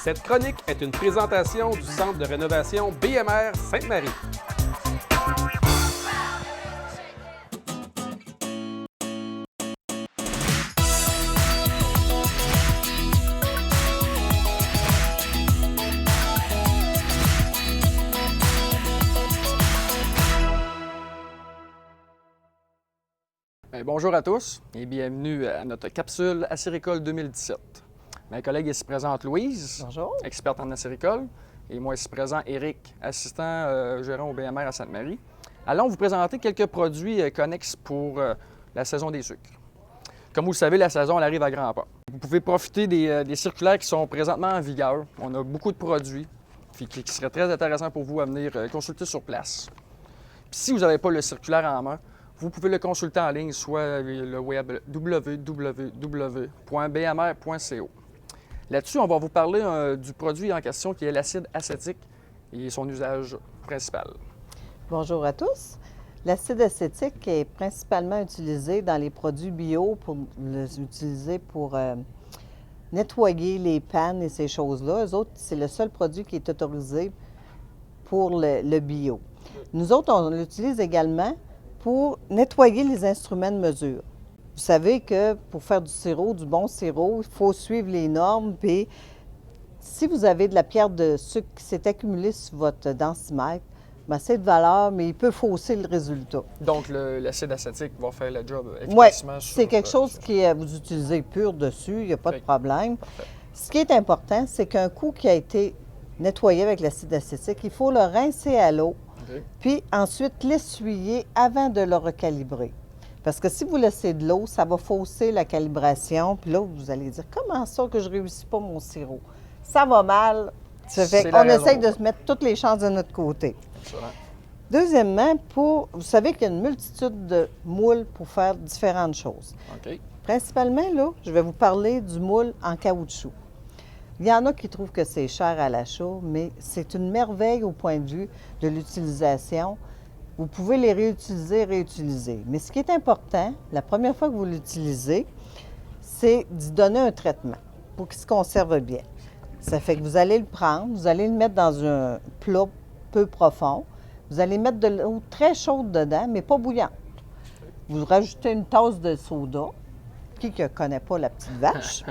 Cette chronique est une présentation du Centre de rénovation BMR Sainte-Marie. Bonjour à tous et bienvenue à notre capsule Acéricole 2017. Ma collègue ici présente Louise, Bonjour. experte en acéricole, et moi ici présent Éric, assistant gérant au BMR à Sainte-Marie. Allons vous présenter quelques produits connexes pour la saison des sucres. Comme vous le savez, la saison elle arrive à grands pas. Vous pouvez profiter des circulaires qui sont présentement en vigueur. On a beaucoup de produits qui seraient très intéressants pour vous à venir consulter sur place. Puis si vous n'avez pas le circulaire en main, vous pouvez le consulter en ligne, soit le web www.bmr.co. Là-dessus, on va vous parler du produit en question qui est l'acide acétique et son usage principal. Bonjour à tous. L'acide acétique est principalement utilisé dans les produits bio pour nettoyer les pannes et ces choses-là. Eux autres, c'est le seul produit qui est autorisé pour le bio. Nous autres, on l'utilise également pour nettoyer les instruments de mesure. Vous savez que pour faire du sirop, du bon sirop, il faut suivre les normes. Puis, si vous avez de la pierre de sucre qui s'est accumulée sur votre densimètre, bien, c'est de valeur, mais il peut fausser le résultat. Donc, l'acide acétique va faire le job Oui, efficacement sur... c'est quelque chose que vous utilisez pur dessus, il n'y a pas de problème. Parfait. Ce qui est important, c'est qu'un coup qui a été nettoyé avec l'acide acétique, il faut le rincer à l'eau. Okay. Puis ensuite, l'essuyer avant de le recalibrer. Parce que si vous laissez de l'eau, ça va fausser la calibration. Puis là, vous allez dire, comment ça que je ne réussis pas mon sirop? Ça va mal. Ça fait qu'on essaye de se mettre toutes les chances de notre côté. Excellent. Deuxièmement, vous savez qu'il y a une multitude de moules pour faire différentes choses. OK. Principalement, là, je vais vous parler du moule en caoutchouc. Il y en a qui trouvent que c'est cher à l'achat, mais c'est une merveille au point de vue de l'utilisation. Vous pouvez les réutiliser. Mais ce qui est important, la première fois que vous l'utilisez, c'est d'y donner un traitement pour qu'il se conserve bien. Ça fait que vous allez le prendre, vous allez le mettre dans un plat peu profond. Vous allez mettre de l'eau très chaude dedans, mais pas bouillante. Vous rajoutez une tasse de soda. Qui ne connaît pas la petite vache?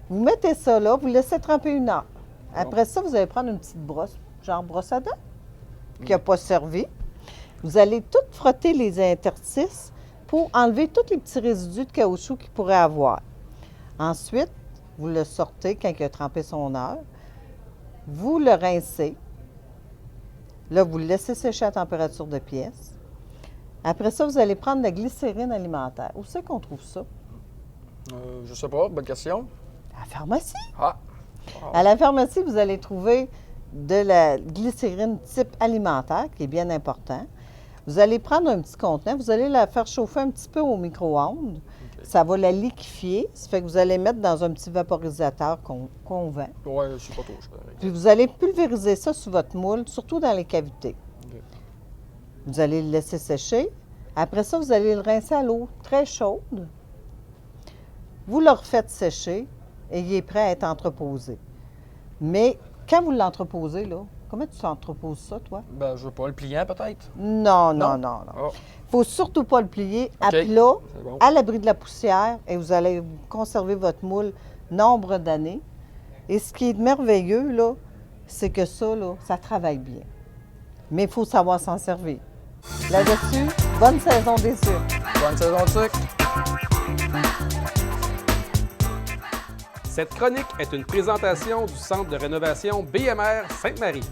Vous mettez ça là, vous laissez tremper 1 heure. Après ça, vous allez prendre une petite brosse, genre brosse à dents, qui n'a pas servi. Vous allez tout frotter les interstices pour enlever tous les petits résidus de caoutchouc qu'il pourrait avoir. Ensuite, vous le sortez quand il a trempé son heure. Vous le rincez. Là, vous le laissez sécher à température de pièce. Après ça, vous allez prendre de la glycérine alimentaire. Où c'est qu'on trouve ça? Je sais pas, bonne question. À la pharmacie. Ah! Wow. À la pharmacie, vous allez trouver de la glycérine type alimentaire, qui est bien important. Vous allez prendre un petit contenant, vous allez la faire chauffer un petit peu au micro-ondes. Okay. Ça va la liquéfier. Ça fait que vous allez mettre dans un petit vaporisateur qu'on vend. Oui, je suis pas trop cher. Puis vous allez pulvériser ça sur votre moule, surtout dans les cavités. Okay. Vous allez le laisser sécher. Après ça, vous allez le rincer à l'eau très chaude. Vous le refaites sécher et il est prêt à être entreposé. Mais quand vous l'entreposez, là, comment tu entreposes ça, toi? Ben, je veux pas le pliant, peut-être? Non. Il ne faut surtout pas le plier à plat, bon, à l'abri de la poussière, et vous allez conserver votre moule nombre d'années. Et ce qui est merveilleux, là, c'est que ça, là, ça travaille bien. Mais il faut savoir s'en servir. Là-dessus, bonne saison des sucres. Bonne saison de sucre. Cette chronique est une présentation du Centre de rénovation BMR Sainte-Marie.